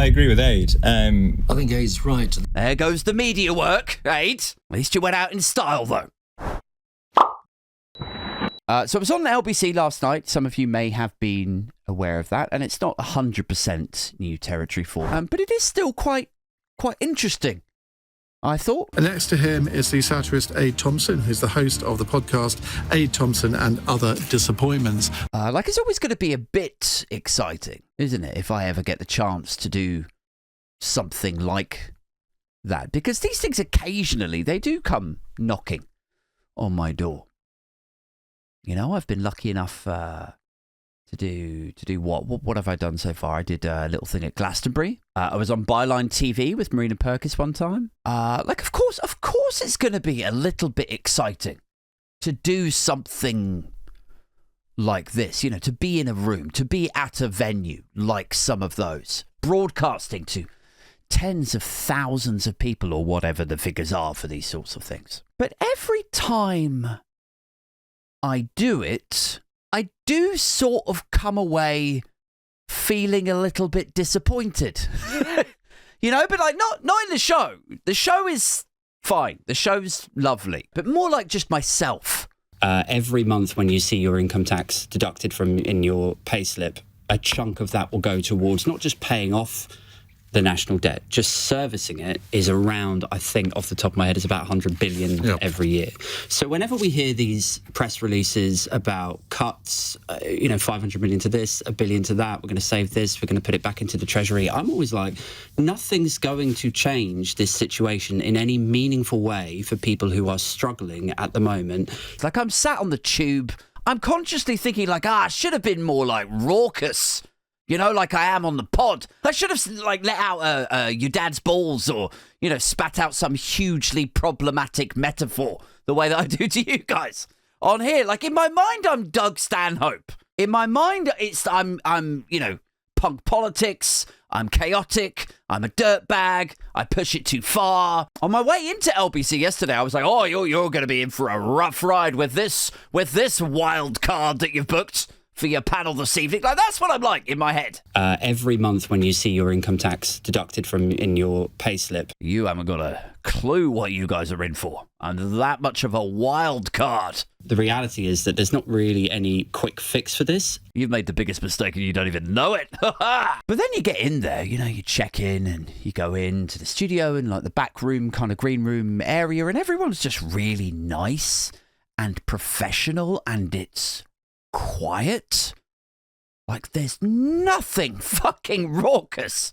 I agree with Aid. I think Aid's right. There goes the media work, Aid. At least you went out in style, though. So it was on the LBC last night. Some of you may have been aware of that, and it's not 100% new territory for them, but it is still quite interesting, I thought. Next to him is the satirist Aid Thompson, who's the host of the podcast Aid Thompson and Other Disappointments. It's always going to be a bit exciting, isn't it, if I ever get the chance to do something like that? Because these things occasionally, they do come knocking on my door. You know, I've been lucky enough to do what have I done so far? I did a little thing at Glastonbury. I was on Byline TV with Marina Purkis one time. Of course it's going to be a little bit exciting to do something like this, you know, to be in a room, to be at a venue like some of those, broadcasting to tens of thousands of people or whatever the figures are for these sorts of things. But every time I do it, I do sort of come away feeling a little bit disappointed. You know, but like not in the show. The show is fine. The show's lovely. But more like just myself. Every month when you see your income tax deducted from in your payslip, a chunk of that will go towards not just paying off the national debt, just servicing it is around, I think, off the top of my head, is about 100 billion every year. So whenever we hear these press releases about cuts, 500 million to this, a billion to that, we're going to save this, we're going to put it back into the treasury, I'm always like, nothing's going to change this situation in any meaningful way for people who are struggling at the moment. Like, I'm sat on the tube, I'm consciously thinking like, I should have been more like raucous. You know, like I am on the pod. I should have, let out your dad's balls or, spat out some hugely problematic metaphor the way that I do to you guys on here. Like, in my mind, I'm Doug Stanhope. In my mind, I'm punk politics. I'm chaotic. I'm a dirtbag. I push it too far. On my way into LBC yesterday, I was like, oh, you're going to be in for a rough ride with this wild card that you've booked for your panel this evening. Like, that's what I'm like in my head. Every month when you see your income tax deducted from in your payslip, you haven't got a clue what you guys are in for. I'm that much of a wild card. The reality is that there's not really any quick fix for this. You've made the biggest mistake and you don't even know it. But then you get in there, you check in and you go into the studio and like the back room, kind of green room area, and everyone's just really nice and professional, and it's quiet. Like, there's nothing fucking raucous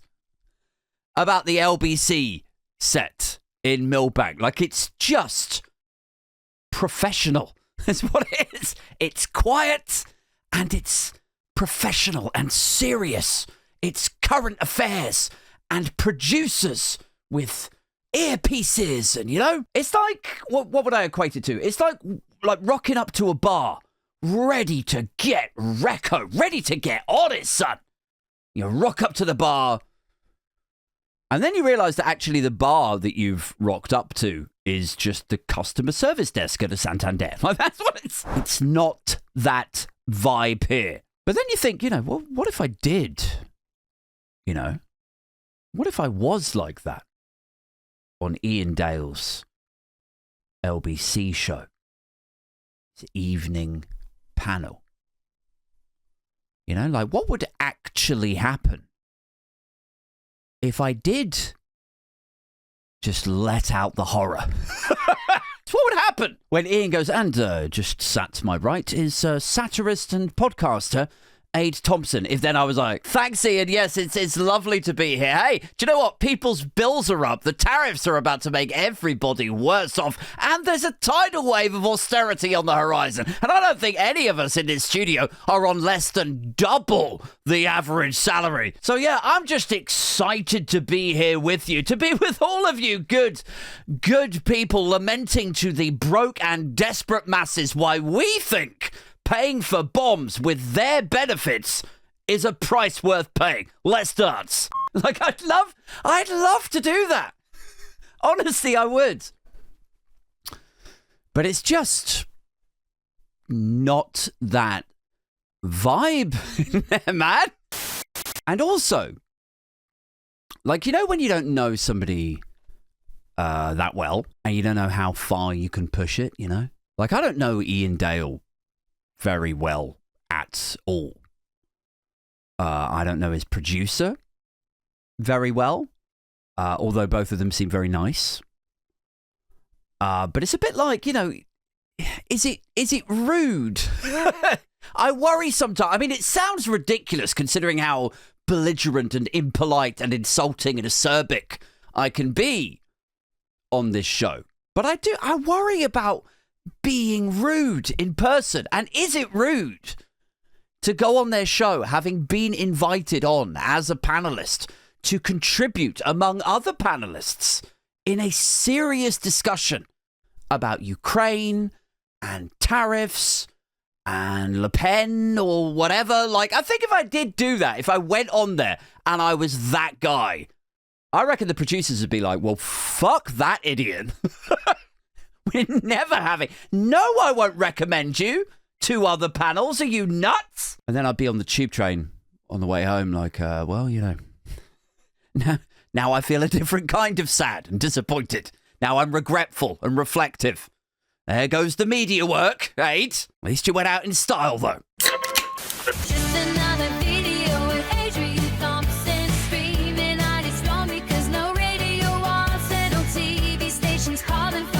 about the LBC set in Millbank. Like, it's just professional. That's what it is. It's quiet and it's professional and serious. It's current affairs and producers with earpieces and, it's like, what would I equate it to? It's like rocking up to a bar ready to get reco, ready to get on it, son. You rock up to the bar, and then you realise that actually the bar that you've rocked up to is just the customer service desk at a Santander. Like, that's what it's not that vibe here. But then you think, well, what if I did? What if I was like that on Iain Dale's LBC show? It's evening panel. What would actually happen if I did just let out the horror? What would happen when Iain goes, and just sat to my right is satirist and podcaster Aid Thompson. If then I was like, thanks, Iain. Yes, it's lovely to be here. Hey, do you know what? People's bills are up. The tariffs are about to make everybody worse off. And there's a tidal wave of austerity on the horizon. And I don't think any of us in this studio are on less than double the average salary. So yeah, I'm just excited to be here with you, to be with all of you good people lamenting to the broke and desperate masses why we think paying for bombs with their benefits is a price worth paying. Let's dance. Like, I'd love to do that. Honestly, I would. But it's just not that vibe, man. And also, Like, you know when you don't know somebody that well, and you don't know how far you can push it, you know? Like, I don't know Iain Dale very well at all. I don't know his producer very well, although both of them seem very nice. But it's a bit like, you know, is it rude? I worry sometimes. I mean, it sounds ridiculous considering how belligerent and impolite and insulting and acerbic I can be on this show. But I worry about being rude in person. And is it rude to go on their show having been invited on as a panelist to contribute among other panelists in a serious discussion about Ukraine and tariffs and Le Pen or whatever? Like, I think if I did do that, if I went on there and I was that guy, I reckon the producers would be like, well, fuck that idiot. We're never having... No, I won't recommend you to other panels. Are you nuts? And then I'd be on the tube train on the way home like, well, you know, now I feel a different kind of sad and disappointed. Now I'm regretful and reflective. There goes the media work, right? At least you went out in style, though. Just another video with Adrian Thompson screaming, I just want because no radio wants it, no TV stations calling for